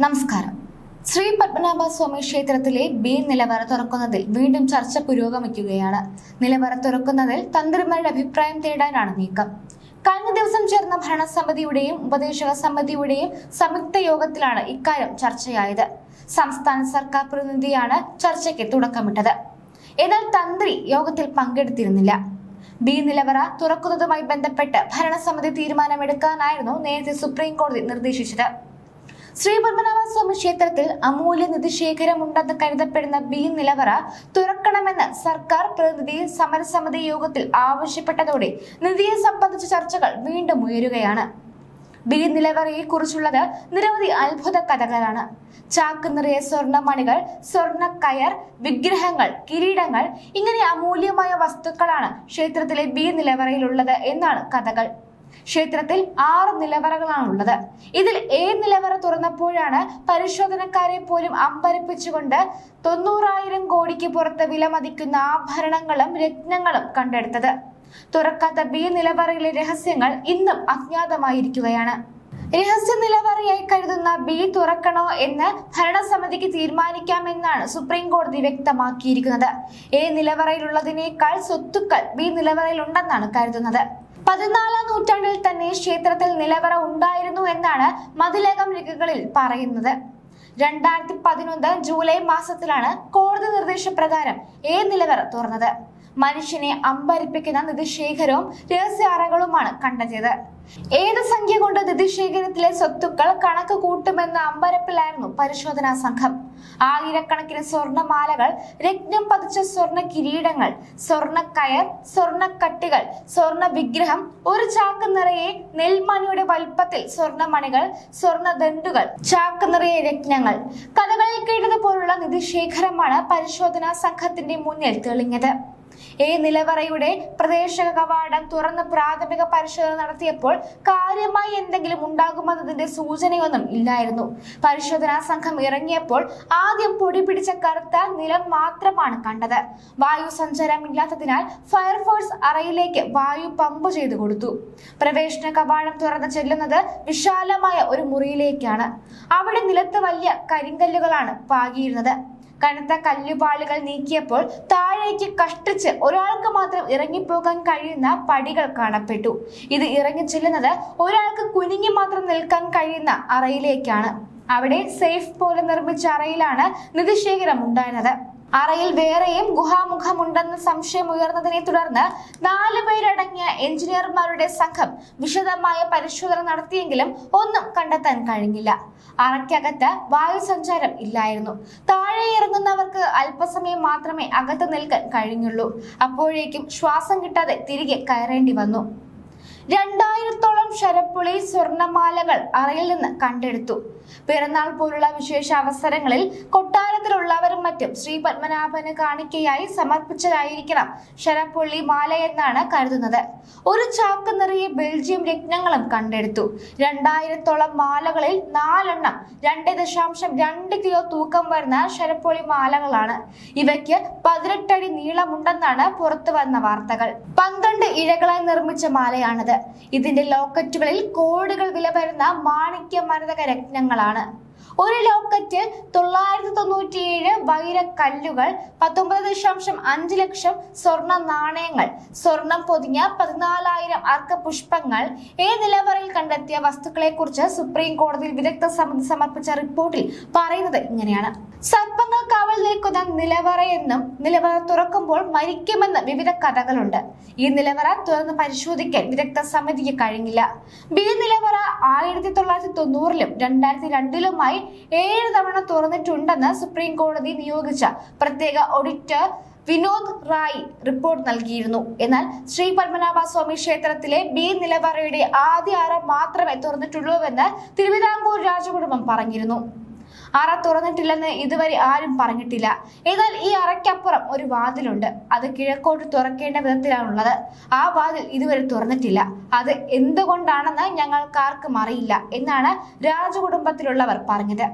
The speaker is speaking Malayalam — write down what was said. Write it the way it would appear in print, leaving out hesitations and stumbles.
നമസ്കാരം. ശ്രീ പത്മനാഭസ്വാമി ക്ഷേത്രത്തിലെ ബി നിലവറ തുറക്കുന്നതിൽ വീണ്ടും ചർച്ച പുരോഗമിക്കുകയാണ്. നിലവറ തുറക്കുന്നതിൽ തന്ത്രിമാരുടെ അഭിപ്രായം തേടാനാണ് നീക്കം. കഴിഞ്ഞ ദിവസം ചേർന്ന ഭരണസമിതിയുടെയും ഉപദേശക സമിതിയുടെയും സംയുക്ത യോഗത്തിലാണ് ഇക്കാര്യം ചർച്ചയായത്. സംസ്ഥാന സർക്കാർ പ്രതിനിധിയാണ് ചർച്ചയ്ക്ക് തുടക്കമിട്ടത്. എന്നാൽ തന്ത്രി യോഗത്തിൽ പങ്കെടുത്തിരുന്നില്ല. ബി നിലവറ തുറക്കുന്നതുമായി ബന്ധപ്പെട്ട് ഭരണസമിതി തീരുമാനമെടുക്കാനായിരുന്നു നേരത്തെ സുപ്രീം കോടതി നിർദ്ദേശിച്ചത്. ശ്രീ പത്മനാഭസ്വാമി ക്ഷേത്രത്തിൽ അമൂല്യ നിധിശേഖരമുണ്ടെന്ന് കരുതപ്പെടുന്ന ബി നിലവറ തുറക്കണമെന്ന് സർക്കാർ പ്രതിനിധി സമരസമിതി യോഗത്തിൽ ആവശ്യപ്പെട്ടതോടെ നിധിയെ സംബന്ധിച്ച ചർച്ചകൾ വീണ്ടും ഉയരുകയാണ്. ബി നിലവറയെ കുറിച്ചുള്ളത് നിരവധി അത്ഭുത കഥകളാണ്. ചാക്ക് നിറയെ സ്വർണ്ണമണികൾ, സ്വർണ്ണ കയർ, വിഗ്രഹങ്ങൾ, കിരീടങ്ങൾ, ഇങ്ങനെ അമൂല്യമായ വസ്തുക്കളാണ് ക്ഷേത്രത്തിലെ ബി നിലവറയിലുള്ളത് എന്നാണ് കഥകൾ. ക്ഷേത്രത്തിൽ 6 നിലവറകളാണുള്ളത്. ഇതിൽ എ നിലവറ തുറന്നപ്പോഴാണ് പരിശോധനക്കാരെ പോലും അമ്പരപ്പിച്ചുകൊണ്ട് 90,000 കോടിക്ക് പുറത്ത് വിലമതിക്കുന്ന ആഭരണങ്ങളും രത്നങ്ങളും കണ്ടെടുത്തത്. തുറക്കാത്ത ബി നിലവറയിലെ രഹസ്യങ്ങൾ ഇന്നും അജ്ഞാതമായിരിക്കുകയാണ്. രഹസ്യ നിലവറയായി കരുതുന്ന ബി തുറക്കണോ എന്ന് ഭരണസമിതിക്ക് തീരുമാനിക്കാമെന്നാണ് സുപ്രീം കോടതി വ്യക്തമാക്കിയിരിക്കുന്നത്. എ നിലവറയിലുള്ളതിനേക്കാൾ സ്വത്തുക്കൾ ബി നിലവറയിലുണ്ടെന്നാണ് കരുതുന്നത്. 14ാം നൂറ്റാണ്ടിൽ തന്നെ ക്ഷേത്രത്തിൽ നിലവറ ഉണ്ടായിരുന്നു എന്നാണ് മതിലകം രേഖകളിൽ പറയുന്നത്. 2011 ജൂലൈ മാസത്തിലാണ് കോടതി നിർദ്ദേശപ്രകാരം എ നിലവറ തുറന്നത്. മനുഷ്യനെ അമ്പരിപ്പിക്കുന്ന നിധിശേഖരവും രഹസ്യ അറകളുമാണ് കണ്ടെത്തിയത്. ഏത് സംഖ്യ കൊണ്ട് നിധിശേഖരത്തിലെ സ്വത്തുക്കൾ കണക്ക് കൂട്ടുമെന്ന അമ്പരപ്പിലായിരുന്നു പരിശോധനാ സംഘം. ആയിരക്കണക്കിന് സ്വർണ്ണമാലകൾ, രത്നം പതിച്ച സ്വർണ്ണ കിരീടങ്ങൾ, സ്വർണ്ണ കയർ, സ്വർണ്ണക്കട്ടികൾ, സ്വർണ്ണ വിഗ്രഹം, ഒരു ചാക്ക് നിറയെ നെൽമണിയുടെ വലുപ്പത്തിൽ സ്വർണ്ണമണികൾ, സ്വർണ്ണ ദണ്ഡുകൾ, ചാക്ക് നിറയെ രത്നങ്ങൾ. കഥകളിൽ കേട്ടതുപോലുള്ള നിധിശേഖരമാണ് പരിശോധനാ സംഘത്തിന്റെ മുന്നിൽ തെളിഞ്ഞത്. എ നിലവറയുടെ പ്രവേശന കവാടം തുറന്ന് പ്രാഥമിക പരിശോധന നടത്തിയപ്പോൾ കാര്യമായി എന്തെങ്കിലും ഉണ്ടാകുമെന്നതിന്റെ സൂചനയൊന്നും ഇല്ലായിരുന്നു. പരിശോധനാ സംഘം ഇറങ്ങിയപ്പോൾ ആദ്യം പൊടി പിടിച്ച കറുത്ത നിലം മാത്രമാണ് കണ്ടത്. വായു സഞ്ചാരം ഇല്ലാത്തതിനാൽ ഫയർഫോഴ്സ് അറയിലേക്ക് വായു പമ്പ് ചെയ്തു കൊടുത്തു. പ്രവേശന കവാടം തുറന്ന് ചെല്ലുന്നത് വിശാലമായ ഒരു മുറിയിലേക്കാണ്. അവിടെ നിലത്ത് വലിയ കരിങ്കല്ലുകളാണ് പാകിയിരുന്നത്. കനത്ത കല്ലുപാളികൾ നീക്കിയപ്പോൾ താഴേക്ക് കഷ്ടിച്ച് ഒരാൾക്ക് മാത്രം ഇറങ്ങിപ്പോകാൻ കഴിയുന്ന പടികൾ കാണപ്പെട്ടു. ഇത് ഇറങ്ങി ചെല്ലുന്നത് ഒരാൾക്ക് കുനിഞ്ഞു മാത്രം നിൽക്കാൻ കഴിയുന്ന അറയിലേക്കാണ്. അവിടെ സേഫ് പോലെ നിർമ്മിച്ച അറയിലാണ് നിധിശേഖരം ഉണ്ടായിരുന്നത്. അറയിൽ വേറെയും ഗുഹാമുഖമുണ്ടെന്ന് സംശയം ഉയർന്നതിനെ തുടർന്ന് 4 പേരടങ്ങിയ എഞ്ചിനീയർമാരുടെ സംഘം വിശദമായ പരിശോധന നടത്തിയെങ്കിലും ഒന്നും കണ്ടെത്താൻ കഴിഞ്ഞില്ല. അറയ്ക്കകത്ത് വായു സഞ്ചാരം ഇല്ലായിരുന്നു. താഴെ ഇറങ്ങുന്നവർക്ക് അല്പസമയം മാത്രമേ അകത്ത് നിൽക്കാൻ കഴിഞ്ഞുള്ളൂ. അപ്പോഴേക്കും ശ്വാസം കിട്ടാതെ തിരികെ കയറേണ്ടി വന്നു. 2000-ഓളം ശരപ്പുളി സ്വർണ്ണമാലകൾ അറയിൽ നിന്ന് കണ്ടെടുത്തു. പിറന്നാൾ പോലുള്ള വിശേഷ അവസരങ്ങളിൽ കൊട്ടാരത്തിലുള്ളവരും മറ്റും ശ്രീ പത്മനാഭന് കാണിക്കയായി സമർപ്പിച്ചതായിരിക്കണം ശരപ്പുള്ളി മാല എന്നാണ് കരുതുന്നത്. ഒരു ചാക്ക് നിറയെ ബെൽജിയം രത്നങ്ങളും കണ്ടെടുത്തു. 2000-ഓളം മാലകളിൽ 4 എണ്ണം 2.2 കിലോ തൂക്കം വരുന്ന ശരപ്പുള്ളി മാലകളാണ്. ഇവയ്ക്ക് 18 അടി നീളമുണ്ടെന്നാണ് പുറത്തു വന്ന വാർത്തകൾ. 12 ഇഴകളായി നിർമ്മിച്ച മാലയാണിത്. ഇതിന്റെ ലോക്കറ്റുകളിൽ കോടികൾ വില വരുന്ന മാണിക്യ മരതക രത്നങ്ങളാണ്. ഒരു ലോക്കറ്റ് 997 വൈരക്കല്ലുകൾ, 19.5 ലക്ഷം സ്വർണ്ണ നാണയങ്ങൾ, സ്വർണം പൊതിഞ്ഞ 14,000 അർക്കപുഷ്പങ്ങൾ. എ നിലവറയിൽ കണ്ടെത്തിയ വസ്തുക്കളെ കുറിച്ച് സുപ്രീം കോടതിയിൽ വിദഗ്ധ സമിതി സമർപ്പിച്ച റിപ്പോർട്ടിൽ പറയുന്നത് ഇങ്ങനെയാണ്. സർപ്പങ്ങൾ കാവൽ നിൽക്കുന്ന നിലവറയെന്നും നിലവറ തുറക്കുമ്പോൾ മരിക്കുമെന്ന് വിവിധ കഥകളുണ്ട്. ഈ നിലവറ തുറന്ന് പരിശോധിക്കാൻ വിദഗ്ധ സമിതിക്ക് കഴിഞ്ഞില്ല. ബി നിലവറ 1990-ലും 2002-ലുമായി 7 തവണ തുറന്നിട്ടുണ്ടെന്ന് സുപ്രീം കോടതി നിയോഗിച്ച പ്രത്യേക ഓഡിറ്റർ വിനോദ് റായ് റിപ്പോർട്ട് നൽകിയിരുന്നു. എന്നാൽ ശ്രീ പത്മനാഭസ്വാമി ക്ഷേത്രത്തിലെ ബി നിലവറയുടെ ആദ്യ അറ മാത്രമേ തുറന്നിട്ടുള്ളൂവെന്ന് തിരുവിതാംകൂർ രാജകുടുംബം പറഞ്ഞിരുന്നു. അറ തുറന്നിട്ടില്ലെന്ന് ഇതുവരെ ആരും പറഞ്ഞിട്ടില്ല. എന്നാൽ ഈ അറയ്ക്കപ്പുറം ഒരു വാതിലുണ്ട്. അത് കിഴക്കോട്ട് തുറക്കേണ്ട വിധത്തിലാണുള്ളത്. ആ വാതിൽ ഇതുവരെ തുറന്നിട്ടില്ല. അത് എന്തുകൊണ്ടാണെന്ന് ഞങ്ങൾക്കാർക്കും അറിയില്ല എന്നാണ് രാജകുടുംബത്തിലുള്ളവർ പറഞ്ഞത്.